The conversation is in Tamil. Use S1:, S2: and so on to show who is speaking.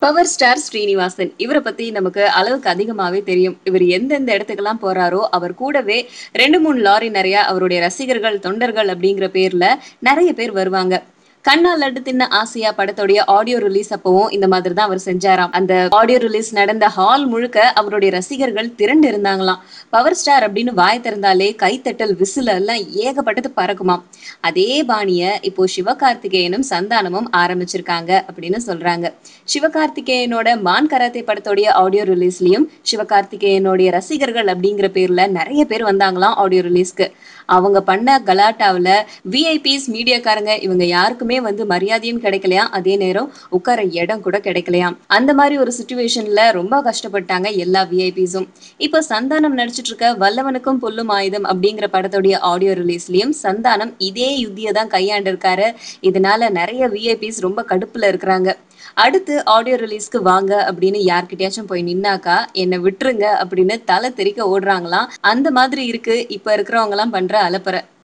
S1: Power star Srinivasan. இவர பத்தி நமக்கு அளவுக்கு அதிகமாவே தெரியும். இவர் எந்தெந்த இடத்துக்கெல்லாம் போறாரோ, அவர் கூடவே 2, 3 லாரி நெறைய அவருடைய ரசிகர்கள், தொண்டர்கள் அப்படிங்கிற பேர்ல நெறைய பேர் வருவாங்க. "கண்ணா லட்டு தின்ன ஆசையா" படத்துடைய ஆடியோ ரிலீஸ் அப்பவும் இந்த மாதிரி தான் அவர் செஞ்சாராம். அந்த ஆடியோ ரிலீஸ் நடந்த ஹால் முழுக்க அவருடைய ரசிகர்கள் திரண்டு இருந்தாங்களாம். பவர் ஸ்டார் அப்படின்னு வாய் திறந்தாலே கைத்தட்டல், விசில் எல்லாம் ஏகப்பட்டது பறக்குமாம். அதே பாணிய இப்போ சிவகார்த்திகேயனும், சந்தானமும் ஆரம்பிச்சிருக்காங்க அப்படின்னு சொல்றாங்க. சிவகார்த்திகேயனோட மான் கராத்தே படத்தோடைய ஆடியோ ரிலீஸ்லயும் சிவகார்த்திகேயனுடைய ரசிகர்கள் அப்படிங்கிற பேர்ல நிறைய பேர் வந்தாங்களாம் ஆடியோ ரிலீஸ்க்கு. அவங்க பண்ண கலாட்டாவுல விஐபிஸ், மீடியாக்காரங்க இவங்க யாருக்குமே வந்து மரியாதையும் கிடைக்கலையாம். அதே நேரம் உட்கார இடம் கூட கிடைக்கலையாம். அந்த மாதிரி ஒரு சிச்சுவேஷன்ல ரொம்ப கஷ்டப்பட்டாங்க எல்லா விஐபிஸும். இப்போ சந்தானம் நடிச்சிட்டு இருக்க வல்லவனுக்கும் புல்லும் ஆயுதம் அப்படிங்கிற படத்தோடைய ஆடியோ ரிலீஸ்லயும் சந்தானம் இதே யுத்தியை தான் கையாண்டிருக்காரு. இதனால நிறைய விஐபிஸ் ரொம்ப கடுப்புல இருக்கிறாங்க. அடுத்து ஆடியோ ரிலீஸ்க்கு வாங்க அப்படின்னு யார்கிட்டயாச்சும் போய் நின்னாக்கா, என்ன விட்டுருங்க அப்படின்னு தலை தெறிக்க ஓடுறாங்களாம். அந்த மாதிரி இருக்கு இப்ப இருக்கிறவங்க எல்லாம் பண்ற அலப்பற.